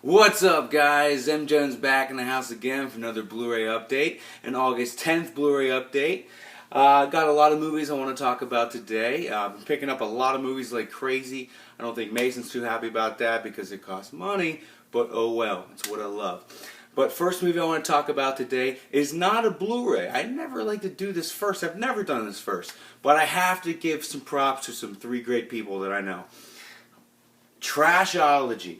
What's up, guys? M. Jones back in the house again for another Blu-ray update, an August 10th Blu-ray update. Got a lot of movies I want to talk about today. I've been picking up a lot of movies like crazy. I don't think Mason's too happy about that because it costs money, but oh well, it's what I love. But first movie I want to talk about today is not a Blu-ray. I never like to do this first. I've never done this first. But I have to give some props to some three great people that I know. Trashology.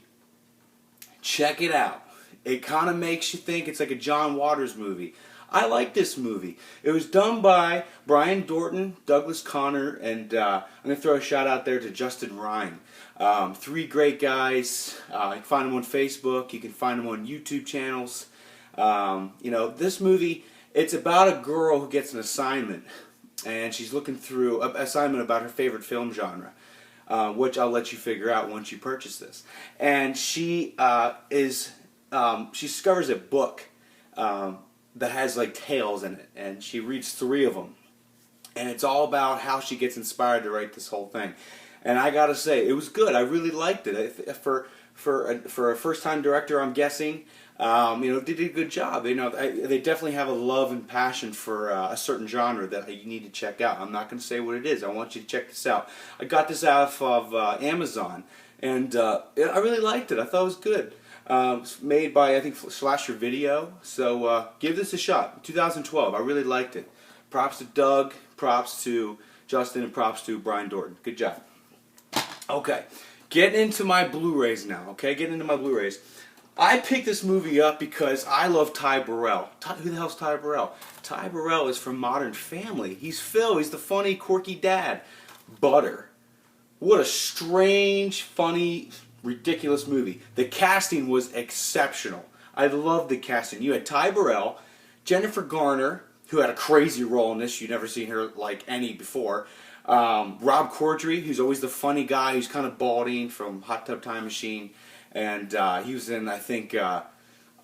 Check it out. It kind of makes you think it's like a John Waters movie. I like this movie. It was done by Brian Dorton, Douglas Connor, and I'm going to throw a shout out there to Justin Ryan. Three great guys. You can find them on Facebook. You can find them on YouTube channels. This movie, it's about a girl who gets an assignment, and she's looking through an assignment about her favorite film genre. Which I'll let you figure out once you purchase this. And she she discovers a book that has like tales in it, and she reads 3 of them, and it's all about how she gets inspired to write this whole thing. And I gotta say, it was good. I really liked it. For a first-time director, I'm guessing, they did a good job. They definitely have a love and passion for a certain genre that you need to check out. I'm not going to say what it is. I want you to check this out. I got this out of Amazon, and I really liked it. I thought it was good. It's made by, I think, Slasher Video. So give this a shot. 2012. I really liked it. Props to Doug, props to Justin, and props to Brian Dorton. Good job. Okay. Getting into my Blu-rays now, okay? Getting into my Blu-rays. I picked this movie up because I love Ty Burrell. Who the hell's Ty Burrell? Ty Burrell is from Modern Family. He's Phil. He's the funny, quirky dad. Butter. What a strange, funny, ridiculous movie. The casting was exceptional. I loved the casting. You had Ty Burrell, Jennifer Garner, who had a crazy role in this. You've never seen her like any before. Rob Corddry, who's always the funny guy who's kind of balding from Hot Tub Time Machine, and he was in, I think, A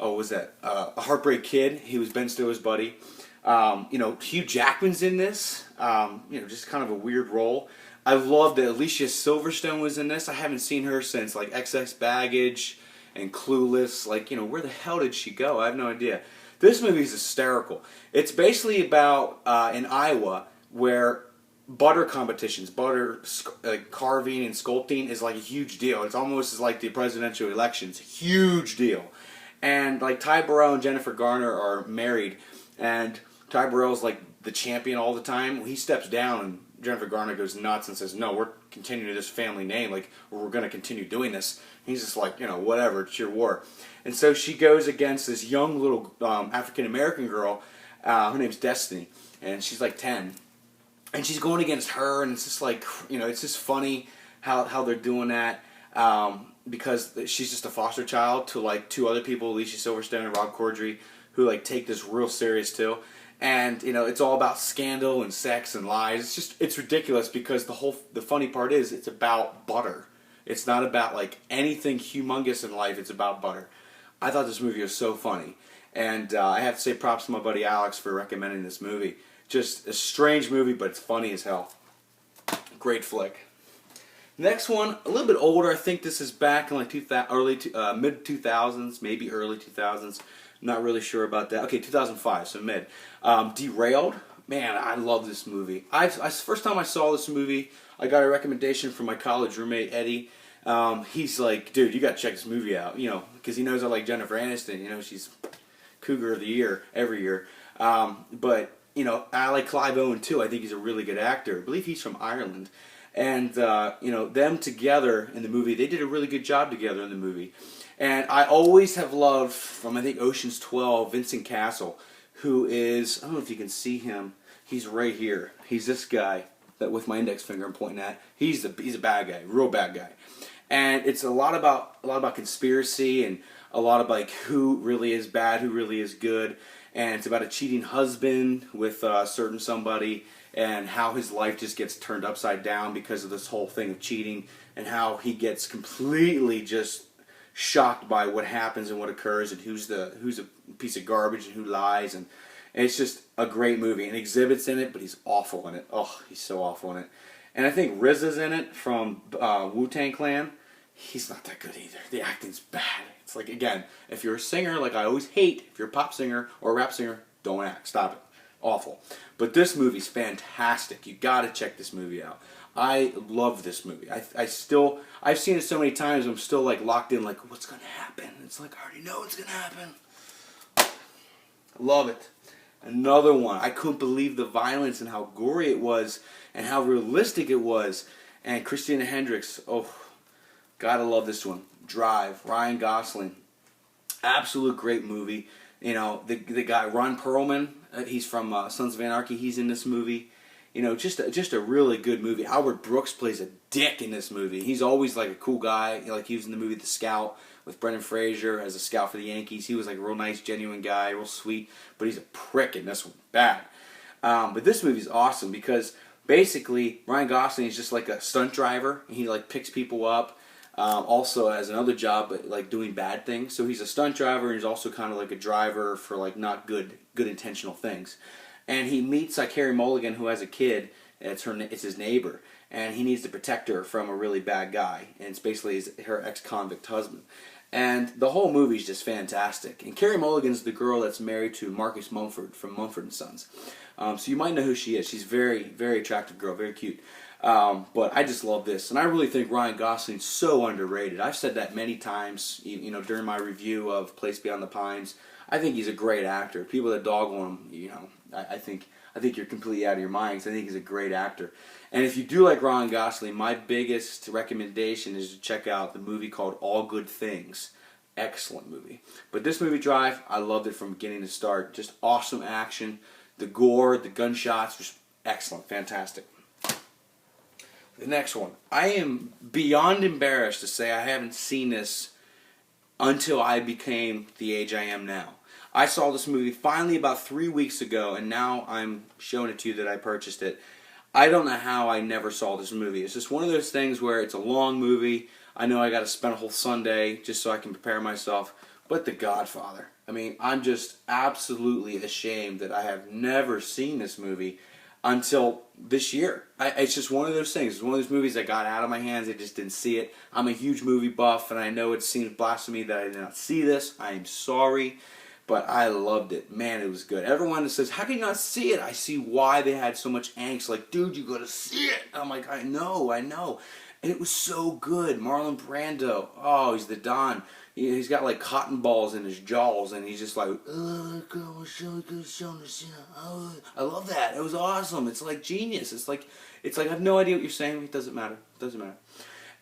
Heartbreak Kid. He was Ben Stiller's buddy. Hugh Jackman's in this. Just kind of a weird role. I love that Alicia Silverstone was in this. I haven't seen her since like XX Baggage and Clueless. Where the hell did she go? I have no idea. This movie is hysterical. It's basically about in Iowa where butter competitions, carving and sculpting is like a huge deal. It's almost as like the presidential elections, huge deal. And like Ty Burrell and Jennifer Garner are married, and Ty Burrell's like the champion all the time. He steps down, and Jennifer Garner goes nuts and says, "No, we're continuing this family name. Like we're going to continue doing this." And he's just like, whatever, it's your war. And so she goes against this young little African American girl. Her name's Destiny, and she's like 10. And she's going against her, and it's just like, it's just funny how they're doing that, because she's just a foster child to like 2 other people, Alicia Silverstone and Rob Corddry, who like take this real serious too. And it's all about scandal and sex and lies. It's ridiculous because the funny part is it's about butter. It's not about like anything humongous in life. It's about butter. I thought this movie was so funny, and I have to say props to my buddy Alex for recommending this movie. Just a strange movie, but it's funny as hell. Great flick. Next one, a little bit older. I think this is back in like mid 2000s, maybe early 2000s. Not really sure about that. Okay, 2005, so mid. Derailed. Man, I love this movie. First time I saw this movie, I got a recommendation from my college roommate Eddie. He's like, "Dude, you got to check this movie out." Because he knows I like Jennifer Aniston. She's Cougar of the Year every year. But I like Clive Owen too. I think he's a really good actor. I believe he's from Ireland. And, them together in the movie, they did a really good job together in the movie. And I always have loved, from I think Ocean's 12, Vincent Cassel, who is, I don't know if you can see him, he's right here. He's this guy that with my index finger I'm pointing at. He's a bad guy, real bad guy. And it's a lot about conspiracy and a lot of like who really is bad, who really is good. And it's about a cheating husband with a certain somebody, and how his life just gets turned upside down because of this whole thing of cheating, and how he gets completely just shocked by what happens and what occurs, and who's a piece of garbage and who lies, and it's just a great movie. And Exhibit's in it, but he's awful in it. Oh, he's so awful in it. And I think RZA's in it from Wu-Tang Clan. He's not that good either. The acting's bad. It's like, again, if you're a singer, like I always hate, if you're a pop singer or a rap singer, don't act. Stop it. Awful. But this movie's fantastic. You got to check this movie out. I love this movie. I've seen it so many times. I'm still like locked in. Like, what's gonna happen? It's like I already know what's gonna happen. Love it. Another one. I couldn't believe the violence and how gory it was and how realistic it was. And Christina Hendricks. Oh, gotta love this one. Drive. Ryan Gosling. Absolute great movie. You know, the guy Ron Perlman. He's from Sons of Anarchy. He's in this movie. You know, just a really good movie. Albert Brooks plays a dick in this movie. He's always like a cool guy. You know, like he was in the movie The Scout with Brendan Fraser as a scout for the Yankees. He was like a real nice, genuine guy, real sweet. But he's a prick in this one. Bad. But this movie's awesome because basically Ryan Gosling is just like a stunt driver. And he like picks people up. Also has another job, but like doing bad things. So he's a stunt driver and he's also kind of like a driver for like not good intentional things. And he meets Carey Mulligan, who has a kid. It's his neighbor, and he needs to protect her from a really bad guy. And it's basically her ex-convict husband. And the whole movie's just fantastic. And Carey Mulligan's the girl that's married to Marcus Mumford from Mumford and Sons. So you might know who she is. She's a very, very attractive girl, very cute. But I just love this, and I really think Ryan Gosling's so underrated. I've said that many times, you know, during my review of Place Beyond the Pines. I think he's a great actor. People that dog on him, you know, I think you're completely out of your mind. 'Cause I think he's a great actor. And if you do like Ryan Gosling, my biggest recommendation is to check out the movie called All Good Things. Excellent movie. But this movie, Drive, I loved it from beginning to start. Just awesome action. The gore, the gunshots, just excellent, fantastic. The next one. I am beyond embarrassed to say I haven't seen this until I became the age I am now. I saw this movie finally about 3 weeks ago, and now I'm showing it to you that I purchased it. I don't know how I never saw this movie. It's just one of those things where it's a long movie. I know I got to spend a whole Sunday just so I can prepare myself. But The Godfather. I mean, I'm just absolutely ashamed that I have never seen this movie until this year. It's just one of those things. It's one of those movies that got out of my hands. I just didn't see it. I'm a huge movie buff, and I know it seems blasphemy that I did not see this. I am sorry. But I loved it. Man, it was good. Everyone that says, how can you not see it? I see why they had so much angst. Like, dude, you gotta see it. I'm like, I know. And it was so good. Marlon Brando. Oh, he's the Don. He's got like cotton balls in his jaws. And he's just like, oh, I love that. It was awesome. It's like genius. It's like I have no idea what you're saying. It doesn't matter.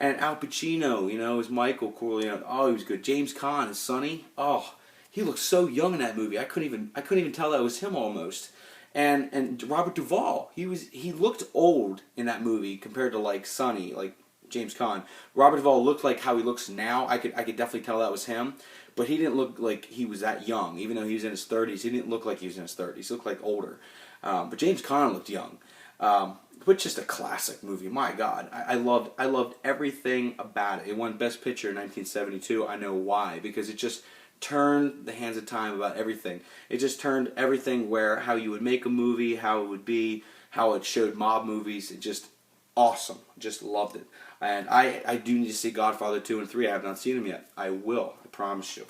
And Al Pacino, you know, is Michael Corleone. Oh, he was good. James Caan is Sonny. Oh, he looked so young in that movie. I couldn't even tell that was him almost. And Robert Duvall, he looked old in that movie compared to like Sonny, like James Caan. Robert Duvall looked like how he looks now. I could definitely tell that was him, but he didn't look like he was that young. Even though he was in his 30s, he didn't look like he was in his 30s. He looked like older. But James Caan looked young. But just a classic movie. My God, I loved everything about it. It won Best Picture in 1972. I know why, because it just turned the hands of time about everything. It just turned everything where how you would make a movie, how it would be, how it showed mob movies. It just awesome. Just loved it. And I do need to see Godfather 2 and 3. I have not seen them yet. I will. I promise you.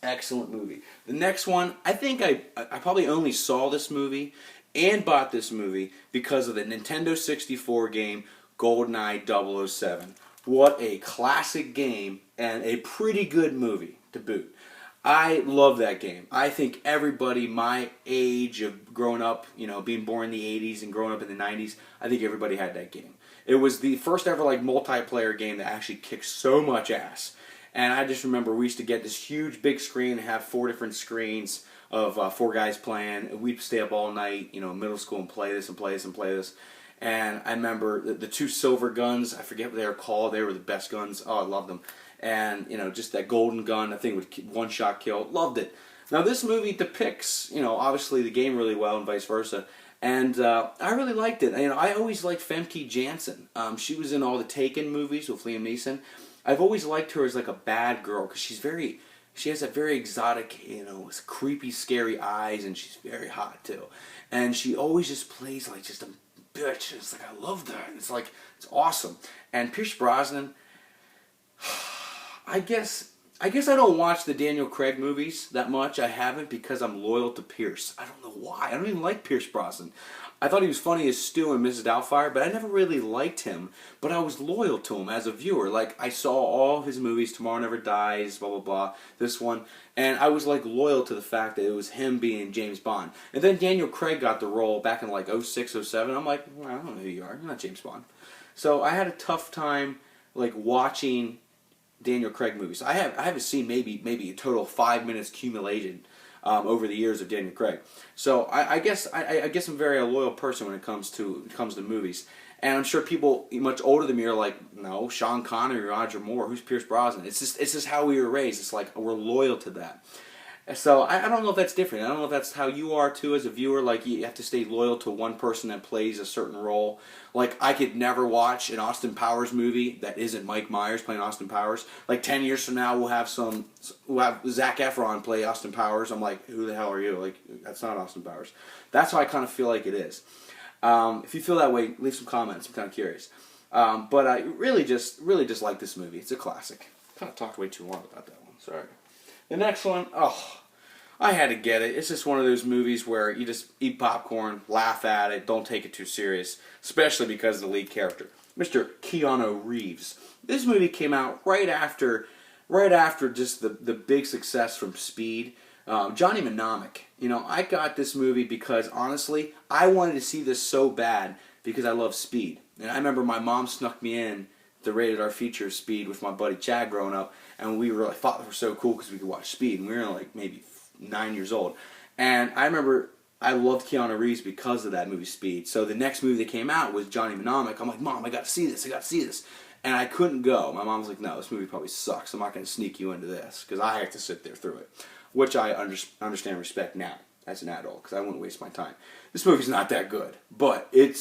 Excellent movie. The next one, I think I probably only saw this movie and bought this movie because of the Nintendo 64 game Goldeneye 007. What a classic game and a pretty good movie to boot. I love that game. I think everybody my age of growing up, you know, being born in the 80s and growing up in the 90s, I think everybody had that game. It was the first ever like multiplayer game that actually kicked so much ass. And I just remember we used to get this huge big screen and have 4 different screens of 4 guys playing. We'd stay up all night, you know, middle school and play this and play this and play this. And I remember the 2 silver guns, I forget what they were called, they were the best guns. Oh, I loved them. And, you know, just that golden gun, I think would one-shot kill. Loved it. Now, this movie depicts, you know, obviously the game really well and vice versa. And I really liked it. You know, I always liked Femke Janssen. She was in all the Taken movies with Liam Neeson. I've always liked her as like a bad girl because she has that very exotic, you know, creepy, scary eyes, and she's very hot too. And she always just plays like just a bitch. It's like, I love that. It's like, it's awesome. And Pierce Brosnan, I guess I guess I don't watch the Daniel Craig movies that much. I haven't because I'm loyal to Pierce. I don't know why. I don't even like Pierce Brosnan. I thought he was funny as Stu and Mrs. Doubtfire, but I never really liked him. But I was loyal to him as a viewer. Like, I saw all his movies, Tomorrow Never Dies, blah, blah, blah, this one. And I was, like, loyal to the fact that it was him being James Bond. And then Daniel Craig got the role back in, like, 06, 07. I'm like, well, I don't know who you are. You're not James Bond. So I had a tough time, like, watching Daniel Craig movies. I haven't seen maybe a total of 5 minutes accumulated over the years of Daniel Craig. So I guess I'm a very loyal person when it comes to movies. And I'm sure people much older than me are like, no, Sean Connery, Roger Moore, who's Pierce Brosnan? It's just how we were raised. It's like we're loyal to that. So I don't know if that's different. I don't know if that's how you are too as a viewer. Like you have to stay loyal to one person that plays a certain role. Like I could never watch an Austin Powers movie that isn't Mike Myers playing Austin Powers. Like 10 years from now, we'll have Zac Efron play Austin Powers. I'm like, who the hell are you? Like that's not Austin Powers. That's how I kind of feel like it is. If you feel that way, leave some comments. I'm kind of curious. But I really just like this movie. It's a classic. Kind of talked way too long about that one. Sorry. The next one, I had to get it. It's just one of those movies where you just eat popcorn, laugh at it, don't take it too serious, especially because of the lead character, Mr. Keanu Reeves. This movie came out right after just the big success from Speed. Johnny Mnemonic. You know, I got this movie because, honestly, I wanted to see this so bad because I love Speed. And I remember my mom snuck me in the rated R feature Speed with my buddy Chad growing up, and we really thought we were so cool because we could watch Speed, and we were like maybe 9 years old. And I remember I loved Keanu Reeves because of that movie Speed. So the next movie that came out was Johnny Mnemonic. I'm like, Mom, I got to see this. And I couldn't go. My mom was like, no, this movie probably sucks. I'm not going to sneak you into this because I have to sit there through it, which I understand and respect now as an adult because I wouldn't waste my time. This movie's not that good, but it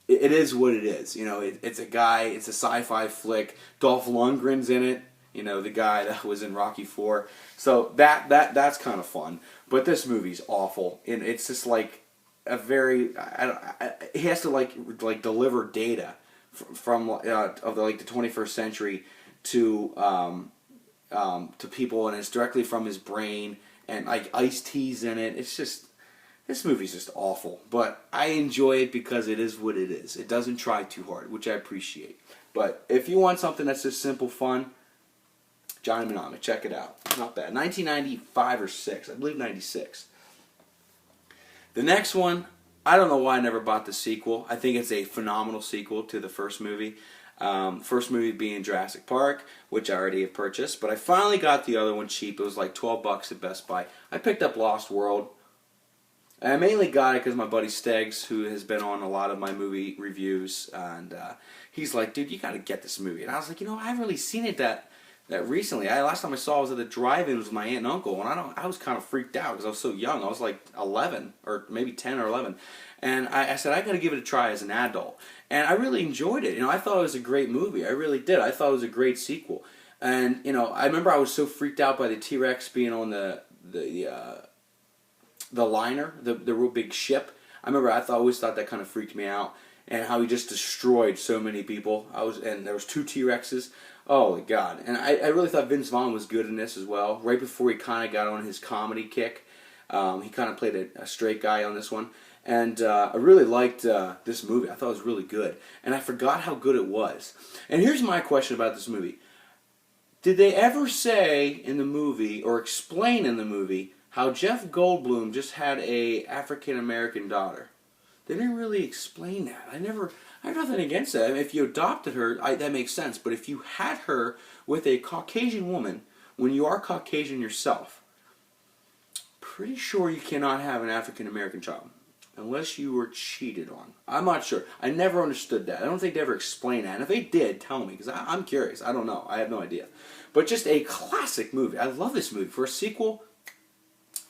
is what it is. You know, it's a sci-fi flick. Dolph Lundgren's in it. You know, the guy that was in Rocky IV. So that's kind of fun. But this movie's awful, and it's just like a very. He has to like deliver data from of the 21st century to people, and it's directly from his brain, and like Ice-T's in it. It's just. This movie's just awful, but I enjoy it because it is what it is. It doesn't try too hard, which I appreciate. But if you want something that's just simple fun, Johnny Mnemonic, check it out. Not bad. 1995 or 6, I believe 96. The next one, I don't know why I never bought the sequel. I think it's a phenomenal sequel to the first movie. First movie being Jurassic Park, which I already have purchased, but I finally got the other one cheap. It was like $12 at Best Buy. I picked up Lost World. I mainly got it because my buddy Steggs, who has been on a lot of my movie reviews, and he's like, dude, you got to get this movie. And I was like, you know, I haven't really seen it that recently. Last time I saw it was at the drive-in with my aunt and uncle, and I was kind of freaked out because I was so young. I was like 11, or maybe 10 or 11. And I said, I got to give it a try as an adult. And I really enjoyed it. You know, I thought it was a great movie. I really did. I thought it was a great sequel. And, you know, I remember I was so freaked out by the T-Rex being on the liner, the real big ship. I always thought that kind of freaked me out, and how he just destroyed so many people. And there was 2 T-Rexes. Oh my God! And I really thought Vince Vaughn was good in this as well. Right before he kind of got on his comedy kick, he kind of played a straight guy on this one. And I really liked this movie. I thought it was really good, and I forgot how good it was. And here's my question about this movie: did they ever say in the movie or explain in the movie how Jeff Goldblum just had a African American daughter? They didn't really explain that. I have nothing against that. I mean, if you adopted her, that makes sense. But if you had her with a Caucasian woman, when you are Caucasian yourself, pretty sure you cannot have an African American child unless you were cheated on. I'm not sure. I never understood that. I don't think they ever explained that. And if they did, tell me, because I'm curious. I don't know. I have no idea. But just a classic movie. I love this movie. For a sequel,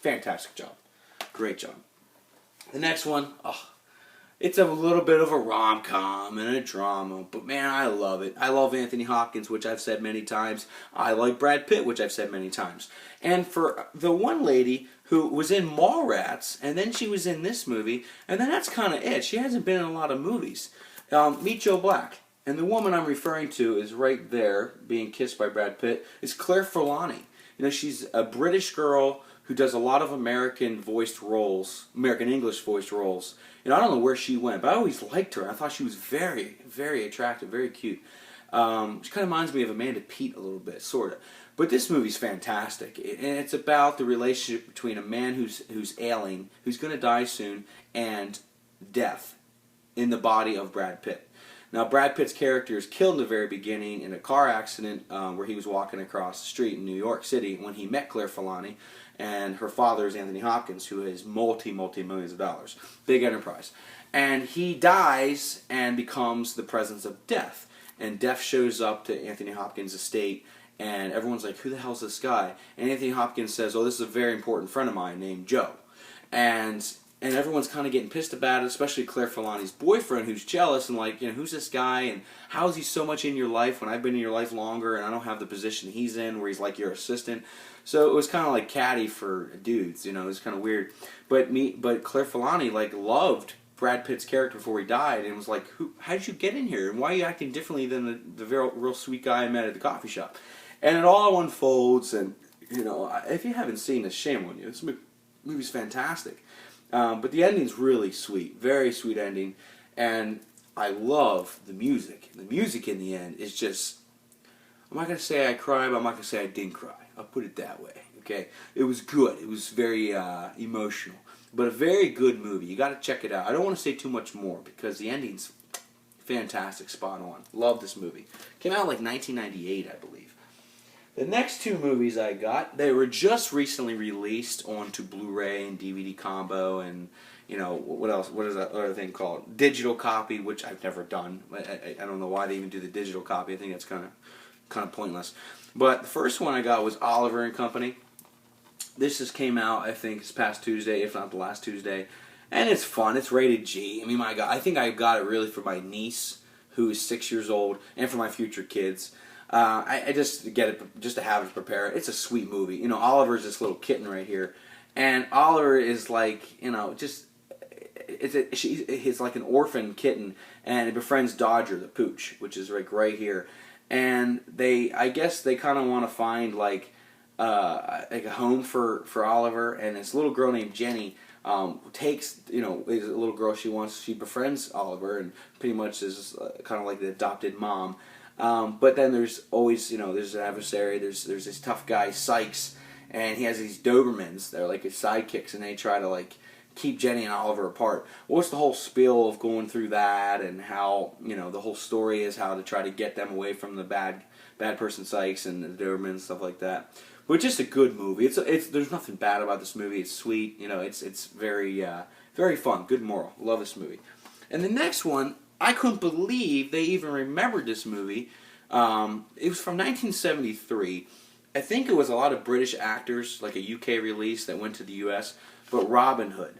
fantastic job. Great job. The next one, it's a little bit of a rom-com and a drama, but man, I love it. I love Anthony Hopkins, which I've said many times. I like Brad Pitt, which I've said many times. And for the one lady who was in Mallrats, and then she was in this movie, and then that's kind of it. She hasn't been in a lot of movies. Meet Joe Black. And the woman I'm referring to is right there, being kissed by Brad Pitt, is Claire Forlani. You know, she's a British girl who does a lot of American voiced roles, American English voiced roles. You know, I don't know where she went, but I always liked her. I thought she was very, very attractive, very cute. She kind of reminds me of Amanda Peet a little bit, sort of. But this movie's fantastic, and it's about the relationship between a man who's ailing, who's going to die soon, and death in the body of Brad Pitt. Now, Brad Pitt's character is killed in the very beginning in a car accident where he was walking across the street in New York City when he met Claire Forlani, and her father is Anthony Hopkins, who has multi-millions of dollars. Big enterprise. And he dies and becomes the presence of death. And death shows up to Anthony Hopkins' estate, and everyone's like, who the hell's this guy? And Anthony Hopkins says, oh, this is a very important friend of mine named Joe. And everyone's kind of getting pissed about it, especially Claire Forlani's boyfriend, who's jealous and like, you know, who's this guy and how is he so much in your life when I've been in your life longer and I don't have the position he's in where he's like your assistant. So it was kind of like catty for dudes, you know, it was kind of weird. But Claire Forlani like loved Brad Pitt's character before he died and was like, how did you get in here and why are you acting differently than the real sweet guy I met at the coffee shop? And it all unfolds, and you know, if you haven't seen this, shame on you. This movie's fantastic. But the ending's really sweet, very sweet ending, and I love the music. The music in the end is just, I'm not going to say I cried, but I'm not going to say I didn't cry. I'll put it that way, okay? It was good. It was very emotional, but a very good movie. You got to check it out. I don't want to say too much more because the ending's fantastic, spot on. Love this movie. Came out like 1998, I believe. The next two movies I got, they were just recently released onto Blu-ray and DVD combo and, you know, what else? What is that other thing called? Digital copy, which I've never done. I don't know why they even do the digital copy. I think that's kind of pointless. But the first one I got was Oliver and Company. This just came out, I think, this past Tuesday, if not the last Tuesday. And it's fun. It's rated G. I mean, my God, I think I got it really for my niece, who is 6 years old, and for my future kids. I just get it just to have it prepare. It's a sweet movie. You know, Oliver's this little kitten right here, and Oliver is like, you know, just he's like an orphan kitten, and it befriends Dodger the pooch, which is like right here, and I guess they kind of want to find like a home for Oliver, and this little girl named Jenny takes, you know, is a little girl she befriends Oliver, and pretty much is kind of like the adopted mom. But then there's always, you know, there's an adversary, there's this tough guy, Sykes, and he has these Dobermans, they're like his sidekicks, and they try to like keep Jenny and Oliver apart. What's the whole spiel of going through that, and how, you know, the whole story is how to try to get them away from the bad person Sykes and the Dobermans, stuff like that. But it's just a good movie. There's nothing bad about this movie. It's sweet, you know, it's very, very fun, good moral. Love this movie. And the next one, I couldn't believe they even remembered this movie. It was from 1973. I think it was a lot of British actors, like a UK release that went to the US, but Robin Hood.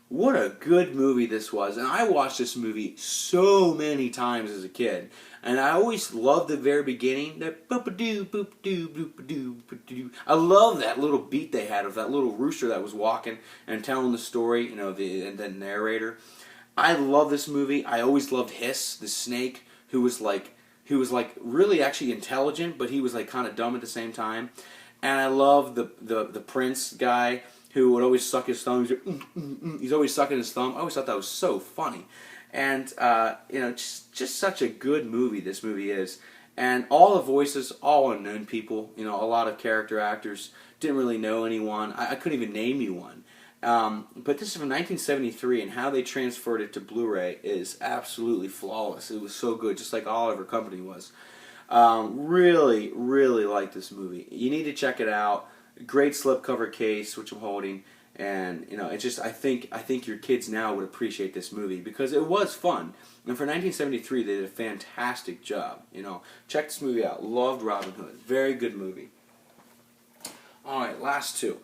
What a good movie this was. And I watched this movie so many times as a kid. And I always loved the very beginning. That boop-a-doo, boop-a-doo, boop-a-doo, boop-a-doo. I love that little beat they had of that little rooster that was walking and telling the story, you know, the narrator. I love this movie. I always loved Hiss, the snake, who was like really actually intelligent, but he was like kind of dumb at the same time. And I love the prince guy who would always suck his thumb. He's always sucking his thumb. I always thought that was so funny. And you know, just such a good movie this movie is. And all the voices, all unknown people. You know, a lot of character actors, didn't really know anyone. I couldn't even name you one. But this is from 1973, and how they transferred it to Blu-ray is absolutely flawless. It was so good, just like Oliver Company was. Really, really like this movie. You need to check it out. Great slipcover case, which I'm holding, and you know, it's just I think your kids now would appreciate this movie because it was fun. And for 1973, they did a fantastic job. You know, check this movie out. Loved Robin Hood. Very good movie. All right, last two.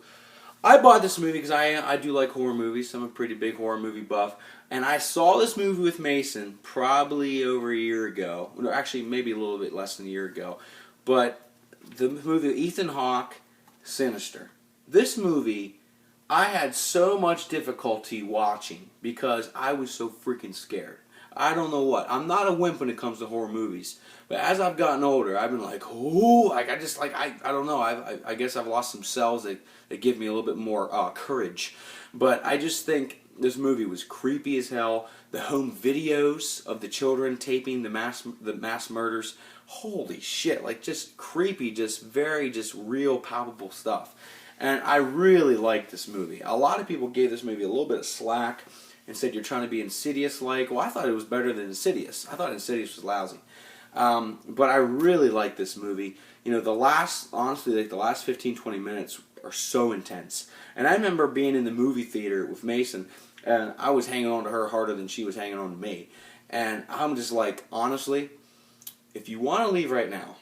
I bought this movie because I do like horror movies. I'm a pretty big horror movie buff. And I saw this movie with Mason probably over a year ago. Or actually, maybe a little bit less than a year ago. But the movie Ethan Hawke, Sinister. This movie, I had so much difficulty watching because I was so freaking scared. I don't know what. I'm not a wimp when it comes to horror movies. But as I've gotten older, I've been like, oh, like I don't know. I guess I've lost some cells that give me a little bit more courage. But I just think this movie was creepy as hell. The home videos of the children taping the mass murders, holy shit! Like just creepy, just very just real palpable stuff. And I really liked this movie. A lot of people gave this movie a little bit of slack and said you're trying to be Insidious-like. Well, I thought it was better than Insidious. I thought Insidious was lousy. But I really like this movie. You know, honestly, like the last 15, 20 minutes are so intense. And I remember being in the movie theater with Mason, and I was hanging on to her harder than she was hanging on to me. And I'm just like, honestly, if you want to leave right now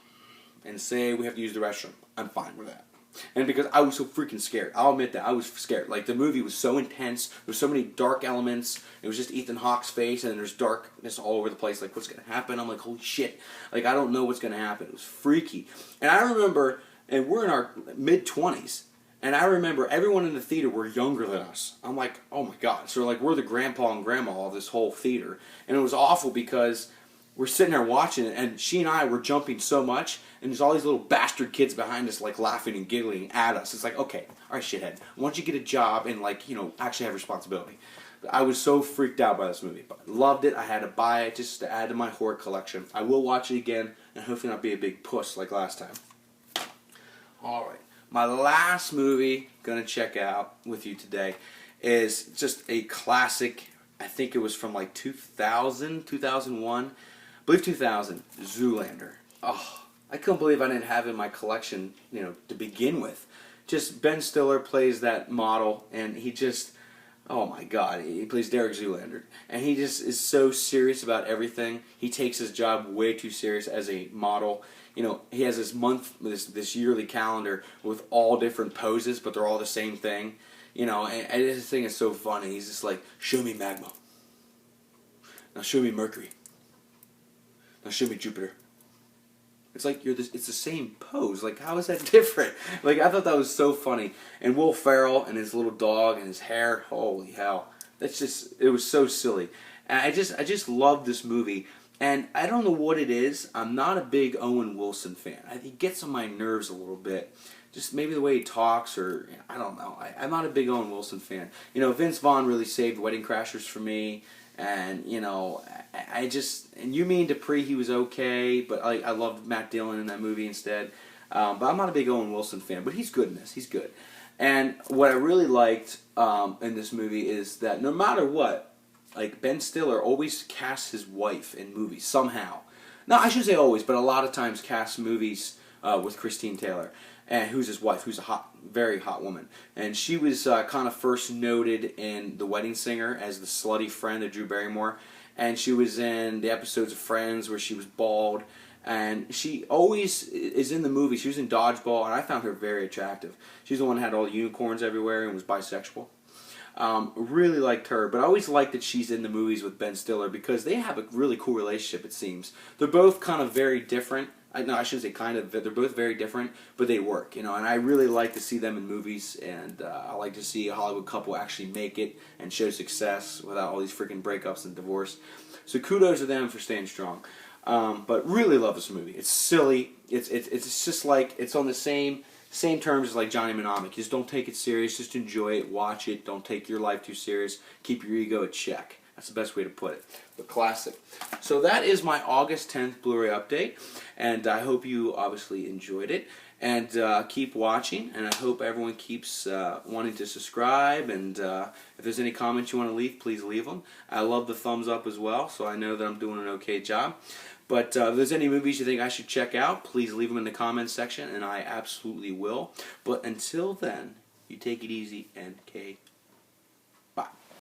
and say we have to use the restroom, I'm fine with that. And because I was so freaking scared. I'll admit that. I was scared. Like, the movie was so intense. There were so many dark elements. It was just Ethan Hawke's face, and there's darkness all over the place. Like, what's going to happen? I'm like, holy shit. Like, I don't know what's going to happen. It was freaky. And I remember, and we're in our mid-20s, and I remember everyone in the theater were younger than us. I'm like, oh my god. So, like, we're the grandpa and grandma of this whole theater. And it was awful because we're sitting there watching it, and she and I were jumping so much, and there's all these little bastard kids behind us, like, laughing and giggling at us. It's like, okay, all right, shithead. Why don't you get a job and, like, you know, actually have responsibility? But I was so freaked out by this movie. But I loved it. I had to buy it just to add to my horror collection. I will watch it again, and hopefully not be a big puss like last time. All right. My last movie going to check out with you today is just a classic. I think it was from, like, 2000, 2001. I believe 2000, Zoolander. Oh, I couldn't believe I didn't have it in my collection, you know, to begin with. Just Ben Stiller plays that model, and he just, oh my god, he plays Derek Zoolander. And he just is so serious about everything. He takes his job way too serious as a model. You know, he has this yearly calendar with all different poses, but they're all the same thing. You know, and this thing is so funny. He's just like, show me magma. Now show me Mercury. Now show me Jupiter. It's like it's the same pose. Like, how is that different? Like, I thought that was so funny. And Will Ferrell and his little dog and his hair, holy hell. It was so silly. And I just love this movie. And I don't know what it is. I'm not a big Owen Wilson fan. He gets on my nerves a little bit. Just maybe the way he talks, or I don't know. I'm not a big Owen Wilson fan. You know, Vince Vaughn really saved Wedding Crashers for me. And, you know, and You Mean Dupree, he was okay, but I loved Matt Dillon in that movie instead. But I'm not a big Owen Wilson fan, but he's good in this. He's good. And what I really liked in this movie is that no matter what, like, Ben Stiller always casts his wife in movies, somehow. No, I shouldn't say always, but a lot of times casts movies with Christine Taylor, and who's his wife, who's a very hot woman. And she was kind of first noted in The Wedding Singer as the slutty friend of Drew Barrymore. And she was in the episodes of Friends where she was bald. And she always is in the movie. She was in Dodgeball, and I found her very attractive. She's the one that had all the unicorns everywhere and was bisexual. Really liked her, but I always liked that she's in the movies with Ben Stiller because they have a really cool relationship, it seems. They're both kind of very different. No, I shouldn't say kind of. They're both very different, but they work, you know. And I really like to see them in movies, and I like to see a Hollywood couple actually make it and show success without all these freaking breakups and divorce. So kudos to them for staying strong. But really love this movie. It's silly. It's just like it's on the same terms as like Johnny Mnemonic. Just don't take it serious. Just enjoy it. Watch it. Don't take your life too serious. Keep your ego at check. That's the best way to put it. But classic. So that is my August 10th Blu-ray update, and I hope you obviously enjoyed it. And keep watching, and I hope everyone keeps wanting to subscribe, and if there's any comments you want to leave, please leave them. I love the thumbs up as well, so I know that I'm doing an okay job. But if there's any movies you think I should check out, please leave them in the comments section, and I absolutely will. But until then, you take it easy, and KO.